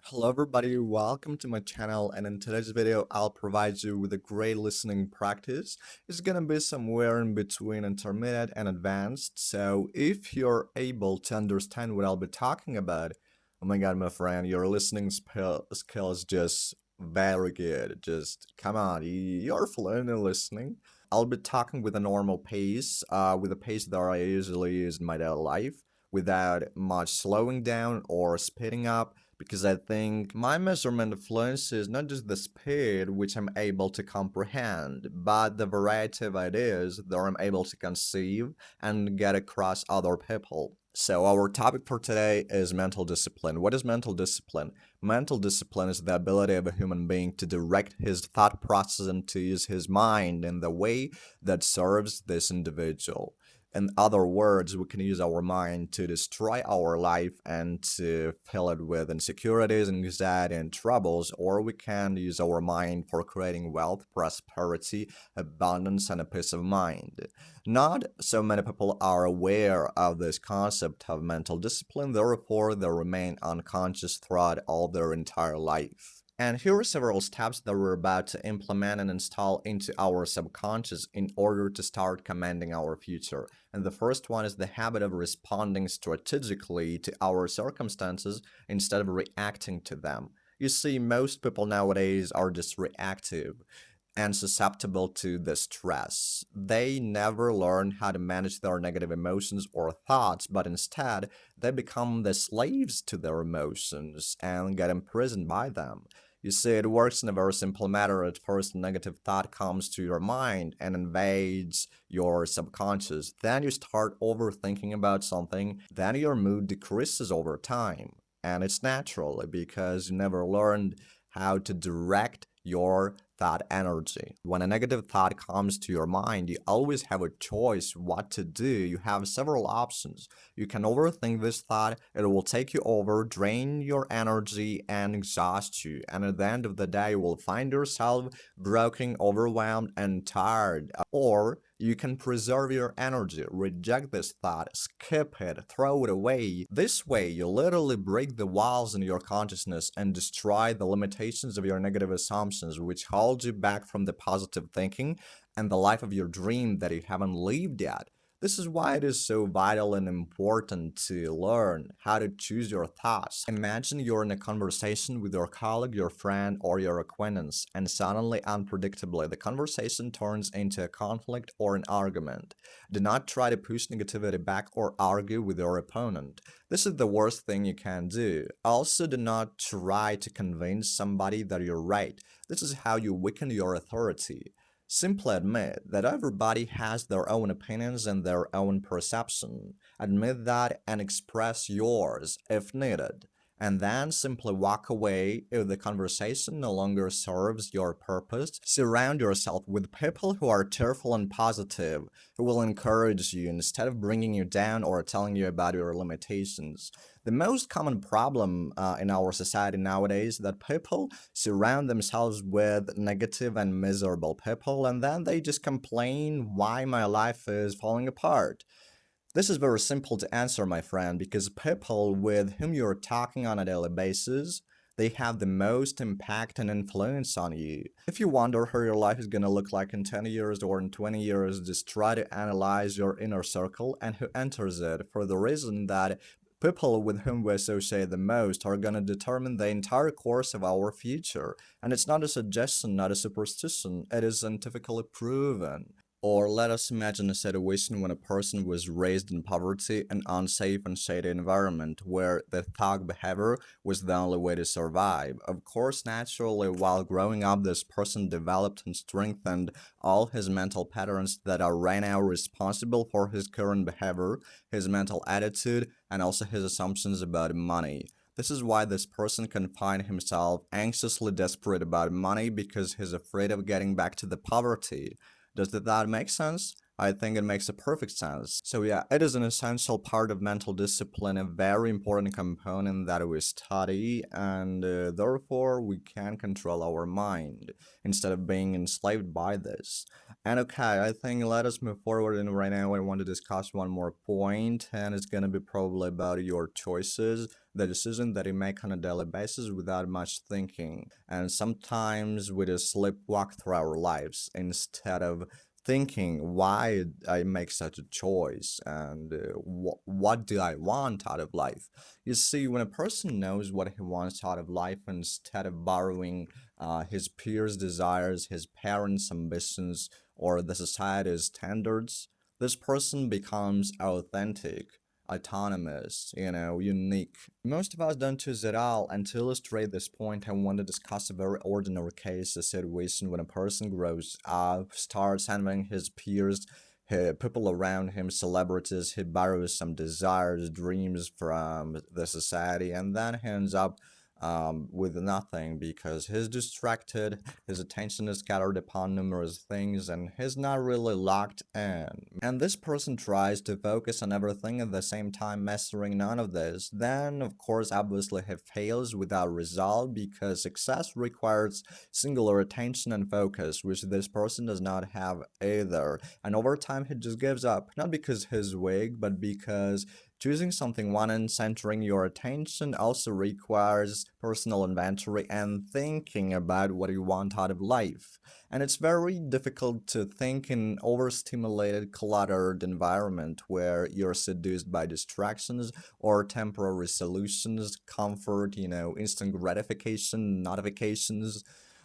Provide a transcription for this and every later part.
Hello everybody, welcome to my channel, and in today's video I'll provide you with a great listening practice. It's gonna be somewhere in between intermediate and advanced, so if you're able to understand what I'll be talking about, oh my god my friend, your listening skill is just very good. Just come on, you're fluent in listening. I'll be talking with a normal pace, with a pace that I usually use in my daily life, without much slowing down or speeding up, because I think my measurement of fluency is not just the speed which I'm able to comprehend, but the variety of ideas that I'm able to conceive and get across other people. So our topic for today is mental discipline. What is mental discipline? Mental discipline is the ability of a human being to direct his thought process and to use his mind in the way that serves this individual. In other words, we can use our mind to destroy our life and to fill it with insecurities, anxiety, and troubles, or we can use our mind for creating wealth, prosperity, abundance, and a peace of mind. Not so many people are aware of this concept of mental discipline, therefore, they remain unconscious throughout all their entire life. And here are several steps that we're about to implement and install into our subconscious in order to start commanding our future. And the first one is the habit of responding strategically to our circumstances instead of reacting to them. You see, most people nowadays are just reactive and susceptible to the stress. They never learn how to manage their negative emotions or thoughts, but instead, they become the slaves to their emotions and get imprisoned by them. You see, it works in a very simple matter. At first, a negative thought comes to your mind and invades your subconscious. Then you start overthinking about something. Then your mood decreases over time. And it's natural because you never learned how to direct your thought energy. When a negative thought comes to your mind, you always have a choice what to do. You have several options. You can overthink this thought, it will take you over, drain your energy, and exhaust you. And at the end of the day, you will find yourself broken, overwhelmed, and tired. Or you can preserve your energy, reject this thought, skip it, throw it away. This way, you literally break the walls in your consciousness and destroy the limitations of your negative assumptions, which hold you back from the positive thinking and the life of your dream that you haven't lived yet. This is why it is so vital and important to learn how to choose your thoughts. Imagine you're in a conversation with your colleague, your friend, or your acquaintance, and suddenly, unpredictably, the conversation turns into a conflict or an argument. Do not try to push negativity back or argue with your opponent. This is the worst thing you can do. Also, do not try to convince somebody that you're right. This is how you weaken your authority. Simply admit that everybody has their own opinions and their own perception. Admit that and express yours if needed. And then simply walk away if the conversation no longer serves your purpose. Surround yourself with people who are cheerful and positive, who will encourage you instead of bringing you down or telling you about your limitations. The most common problem in our society nowadays is that people surround themselves with negative and miserable people, and then they just complain why my life is falling apart. This is very simple to answer, my friend, because people with whom you're talking on a daily basis, they have the most impact and influence on you. If you wonder how your life is gonna look like in 10 years or in 20 years, just try to analyze your inner circle and who enters it, for the reason that people with whom we associate the most are gonna determine the entire course of our future. And it's not a suggestion, not a superstition, it is scientifically proven. Or let us imagine a situation when a person was raised in poverty, an unsafe and shady environment where the thug behavior was the only way to survive. Of course, naturally, while growing up, this person developed and strengthened all his mental patterns that are right now responsible for his current behavior, his mental attitude, and also his assumptions about money. This is why this person can find himself anxiously desperate about money because he's afraid of getting back to the poverty. Does that make sense? I think it makes a perfect sense. So yeah, it is an essential part of mental discipline, a very important component that we study, and therefore we can control our mind instead of being enslaved by this. And okay, I think let us move forward. And right now, I want to discuss one more point, and it's gonna be probably about your choices, the decision that you make on a daily basis without much thinking. And sometimes we just sleepwalk through our lives instead of thinking why I make such a choice and what do I want out of life. You see, when a person knows what he wants out of life instead of borrowing his peers' desires, his parents' ambitions, or the society's standards, this person becomes authentic, autonomous, unique. Most of us don't choose at all, and to illustrate this point, I want to discuss a very ordinary case, a situation when a person grows up, starts envying his peers, people around him, celebrities, he borrows some desires, dreams from the society, and then he ends up with nothing because he's distracted, his attention is scattered upon numerous things, and he's not really locked in. And this person tries to focus on everything at the same time, mastering none of this. Then, of course, obviously, he fails without result because success requires singular attention and focus, which this person does not have either. And over time, he just gives up, not because he's weak, but because choosing something one and centering your attention also requires personal inventory and thinking about what you want out of life. And it's very difficult to think in overstimulated, cluttered environment where you're seduced by distractions or temporary solutions, comfort, instant gratification, notifications,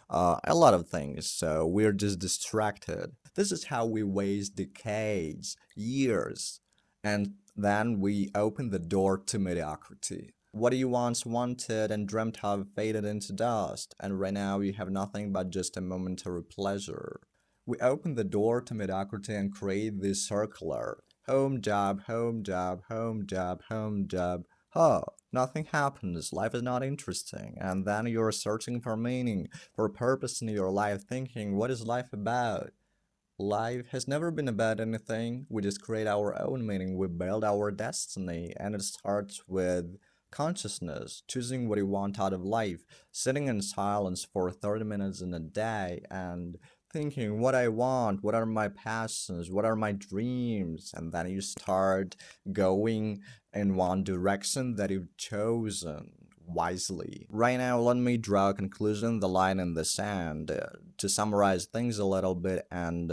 a lot of things. So we're just distracted. This is how we waste decades, years, and then we open the door to mediocrity. What you once wanted and dreamt of faded into dust, and right now you have nothing but just a momentary pleasure. We open the door to mediocrity and create this circular home job, home job, home job, home job. Oh, nothing happens, life is not interesting, and then you're searching for meaning, for purpose in your life, thinking, what is life about? Life has never been about anything. We just create our own meaning. We build our destiny. And it starts with consciousness, choosing what you want out of life, sitting in silence for 30 minutes in a day and thinking what I want, what are my passions, what are my dreams. And then you start going in one direction that you've chosen wisely. Right now, let me draw a conclusion, the line in the sand, to summarize things a little bit and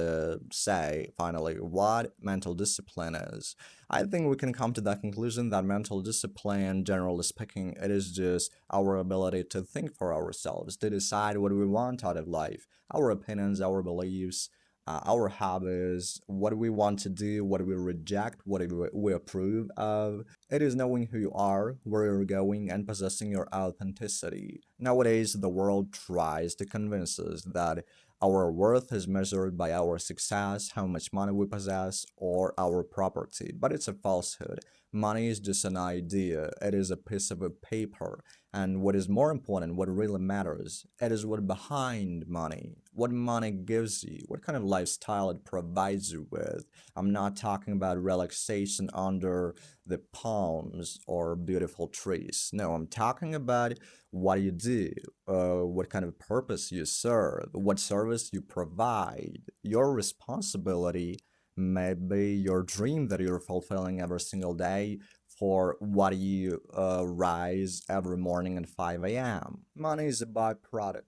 say, finally, what mental discipline is. I think we can come to that conclusion that mental discipline, generally speaking, it is just our ability to think for ourselves, to decide what we want out of life, our opinions, our beliefs, our hobbies, what we want to do, what we reject, what we approve of. It is knowing who you are, where you're going, and possessing your authenticity. Nowadays, the world tries to convince us that our worth is measured by our success, how much money we possess, or our property. But it's a falsehood. Money is just an idea, it is a piece of a paper. And what is more important, what really matters, it is what behind money, what money gives you, what kind of lifestyle it provides you with. I'm not talking about relaxation under the palms or beautiful trees. No, I'm talking about what you do, what kind of purpose you serve, what service you provide, your responsibility, maybe your dream that you're fulfilling every single day for what you rise every morning at 5 a.m. Money is a byproduct.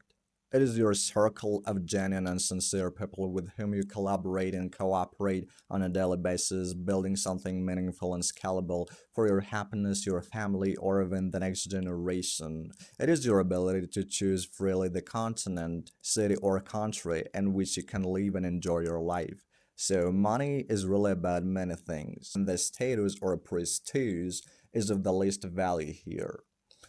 It is your circle of genuine and sincere people with whom you collaborate and cooperate on a daily basis, building something meaningful and scalable for your happiness, your family, or even the next generation. It is your ability to choose freely the continent, city, or country in which you can live and enjoy your life. So, money is really about many things, and the status or prestige is of the least value here.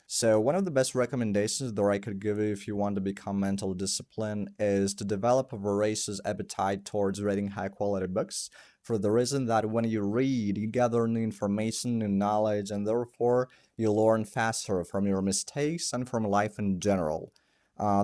So, one of the best recommendations that I could give you if you want to become mental discipline is to develop a voracious appetite towards reading high quality books for the reason that when you read, you gather new information, new knowledge, and therefore you learn faster from your mistakes and from life in general.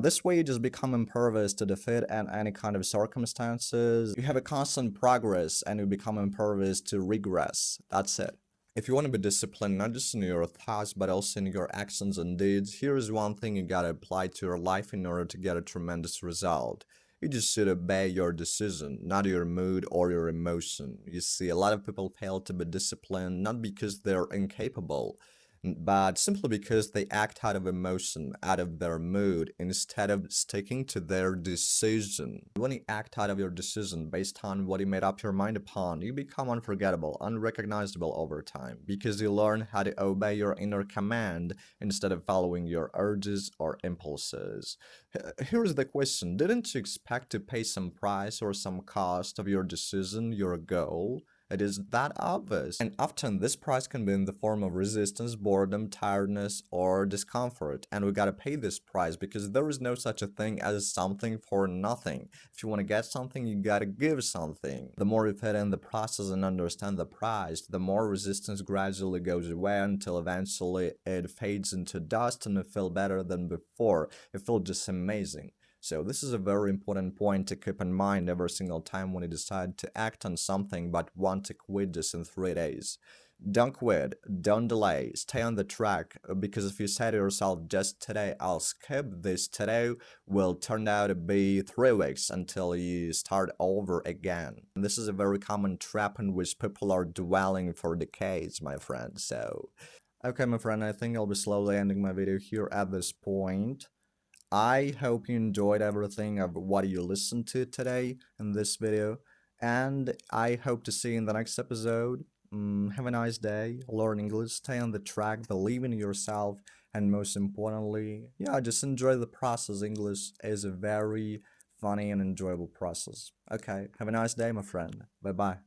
This way, you just become impervious to defeat and any kind of circumstances. You have a constant progress and you become impervious to regress. That's it. If you want to be disciplined, not just in your thoughts, but also in your actions and deeds, here's one thing you gotta apply to your life in order to get a tremendous result. You just should obey your decision, not your mood or your emotion. You see, a lot of people fail to be disciplined not because they're incapable, but simply because they act out of emotion, out of their mood, instead of sticking to their decision. When you act out of your decision based on what you made up your mind upon, you become unforgettable, unrecognizable over time, because you learn how to obey your inner command instead of following your urges or impulses. Here's the question: didn't you expect to pay some price or some cost of your decision, your goal? It is that obvious. And often this price can be in the form of resistance, boredom, tiredness, or discomfort. And we gotta pay this price because there is no such a thing as something for nothing. If you want to get something, you gotta give something. The more you fit in the process and understand the price, the more resistance gradually goes away until eventually it fades into dust and you feel better than before. You feel just amazing. So this is a very important point to keep in mind every single time when you decide to act on something but want to quit this in 3 days. Don't quit, don't delay, stay on the track, because if you say to yourself, just today I'll skip this, today will turn out to be 3 weeks until you start over again. And this is a very common trap in which people are dwelling for decades, my friend. So, okay, my friend, I think I'll be slowly ending my video here at this point. I hope you enjoyed everything of what you listened to today in this video, and I hope to see you in the next episode. Have a nice day, learn English, stay on the track, believe in yourself, and most importantly, yeah, just enjoy the process. English is a very funny and enjoyable process. Okay, have a nice day, my friend. Bye bye.